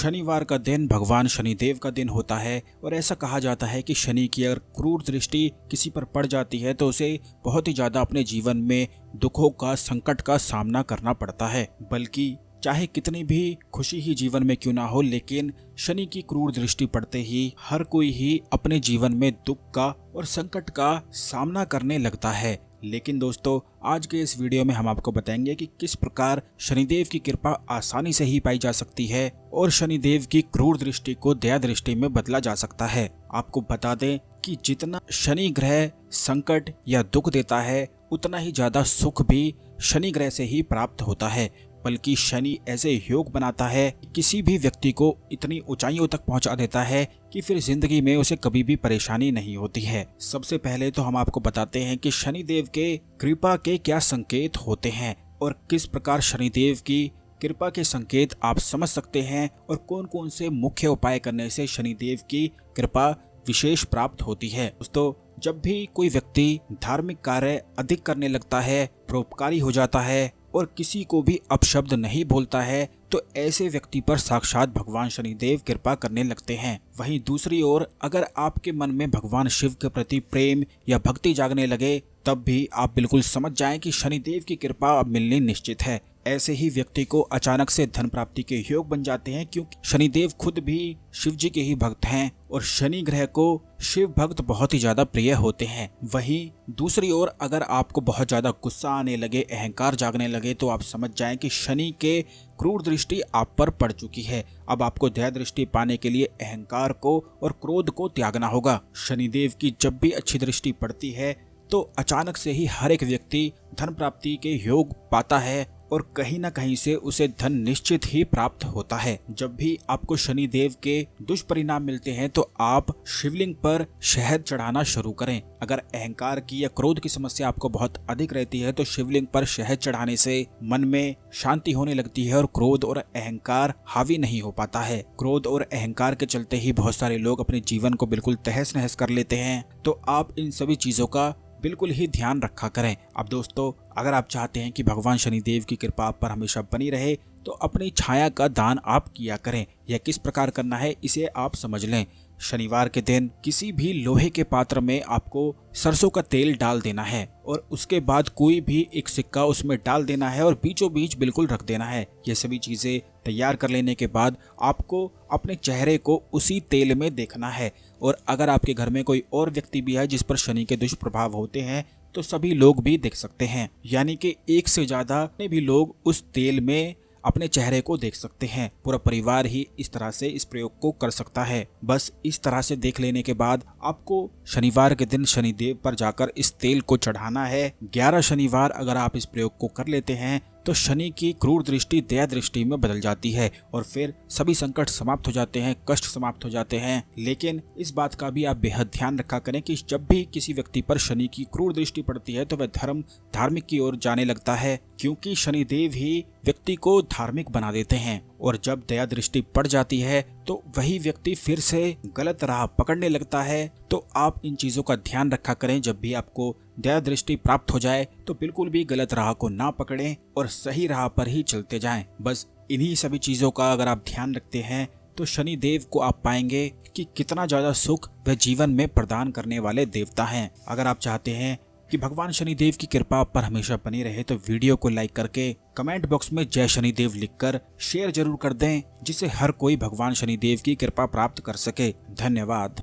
शनिवार का दिन भगवान शनिदेव का दिन होता है और ऐसा कहा जाता है कि शनि की अगर क्रूर दृष्टि किसी पर पड़ जाती है तो उसे बहुत ही ज्यादा अपने जीवन में दुखों का संकट का सामना करना पड़ता है। बल्कि चाहे कितनी भी खुशी ही जीवन में क्यों ना हो, लेकिन शनि की क्रूर दृष्टि पड़ते ही हर कोई ही अपने जीवन में दुख का और संकट का सामना करने लगता है। लेकिन दोस्तों, आज के इस वीडियो में हम आपको बताएंगे कि किस प्रकार शनिदेव की कृपा आसानी से ही पाई जा सकती है और शनिदेव की क्रूर दृष्टि को दया दृष्टि में बदला जा सकता है। आपको बता दें कि जितना शनि ग्रह संकट या दुख देता है, उतना ही ज्यादा सुख भी शनि ग्रह से ही प्राप्त होता है। बल्कि शनि ऐसे योग बनाता है, किसी भी व्यक्ति को इतनी ऊंचाइयों तक पहुंचा देता है कि फिर जिंदगी में उसे कभी भी परेशानी नहीं होती है। सबसे पहले तो हम आपको बताते हैं कि शनिदेव के कृपा के क्या संकेत होते हैं और किस प्रकार शनिदेव की कृपा के संकेत आप समझ सकते हैं और कौन कौन से मुख्य उपाय करने से शनिदेव की कृपा विशेष प्राप्त होती है। दोस्तों, जब भी कोई व्यक्ति धार्मिक कार्य अधिक करने लगता है, परोपकारी हो जाता है और किसी को भी अपशब्द नहीं बोलता है, तो ऐसे व्यक्ति पर साक्षात भगवान शनिदेव कृपा करने लगते हैं। वहीं दूसरी ओर अगर आपके मन में भगवान शिव के प्रति प्रेम या भक्ति जागने लगे, तब भी आप बिल्कुल समझ जाएं कि शनिदेव की कृपा अब मिलनी निश्चित है। ऐसे ही व्यक्ति को अचानक से धन प्राप्ति के योग बन जाते हैं, क्योंकि शनिदेव खुद भी शिव जी के ही भक्त हैं और शनि ग्रह को शिव भक्त बहुत ही ज्यादा प्रिय होते हैं। वहीं दूसरी ओर अगर आपको बहुत ज्यादा गुस्सा आने लगे, अहंकार जागने लगे, तो आप समझ जाएं कि शनि के क्रूर दृष्टि आप पर पड़ चुकी है। अब आपको दया दृष्टि पाने के लिए अहंकार को और क्रोध को त्यागना होगा। शनिदेव की जब भी अच्छी दृष्टि पड़ती है तो अचानक से ही हर एक व्यक्ति धन प्राप्ति के योग पाता है और कहीं ना कहीं से उसे धन निश्चित ही प्राप्त होता है। जब भी आपको शनिदेव के दुष्परिणाम मिलते हैं तो आप शिवलिंग पर शहद चढ़ाना शुरू करें। अगर अहंकार की या क्रोध की समस्या आपको बहुत अधिक रहती है तो शिवलिंग पर शहद चढ़ाने से मन में शांति होने लगती है और क्रोध और अहंकार हावी नहीं हो पाता है। क्रोध और अहंकार के चलते ही बहुत सारे लोग अपने जीवन को बिल्कुल तहस नहस कर लेते हैं, तो आप इन सभी चीजों का बिल्कुल ही ध्यान रखा करें। अब दोस्तों, अगर आप चाहते हैं कि भगवान शनिदेव की कृपा आप पर हमेशा बनी रहे, तो अपनी छाया का दान आप किया करें। यह किस प्रकार करना है इसे आप समझ लें। शनिवार के दिन किसी भी लोहे के पात्र में आपको सरसों का तेल डाल देना है और उसके बाद कोई भी एक सिक्का उसमें डाल देना है और बीचों बीच बिल्कुल रख देना है। ये सभी चीजें तैयार कर लेने के बाद आपको अपने चेहरे को उसी तेल में देखना है। और अगर आपके घर में कोई और व्यक्ति भी है जिस पर शनि के दुष्प्रभाव होते हैं, तो सभी लोग भी देख सकते हैं। यानी कि एक से ज्यादा भी लोग उस तेल में अपने चेहरे को देख सकते हैं। पूरा परिवार ही इस तरह से इस प्रयोग को कर सकता है। बस इस तरह से देख लेने के बाद आपको शनिवार के दिन शनिदेव पर जाकर इस तेल को चढ़ाना है। 11 शनिवार अगर आप इस प्रयोग को कर लेते हैं तो शनि की क्रूर दृष्टि दया दृष्टि में बदल जाती है और फिर सभी संकट समाप्त हो जाते हैं, कष्ट समाप्त हो जाते हैं। लेकिन इस बात का भी आप बेहद ध्यान रखा करें कि जब भी किसी व्यक्ति पर शनि की क्रूर दृष्टि पड़ती है तो वह धार्मिक की ओर जाने लगता है, क्योंकि शनिदेव ही व्यक्ति को धार्मिक बना देते हैं। और जब दया दृष्टि पड़ जाती है तो वही व्यक्ति फिर से गलत राह पकड़ने लगता है। तो आप इन चीजों का ध्यान रखा करें। जब भी आपको दया दृष्टि प्राप्त हो जाए तो बिल्कुल भी गलत राह को ना पकड़ें और सही राह पर ही चलते जाएं। बस इन्हीं सभी चीजों का अगर आप ध्यान रखते हैं तो शनिदेव को आप पाएंगे कि कितना ज्यादा सुख वह जीवन में प्रदान करने वाले देवता हैं। अगर आप चाहते हैं कि भगवान शनिदेव की कृपा आप पर हमेशा बनी रहे, तो वीडियो को लाइक करके कमेंट बॉक्स में जय शनिदेव लिखकर शेयर जरूर कर दें, जिससे हर कोई भगवान शनिदेव की कृपा प्राप्त कर सके। धन्यवाद।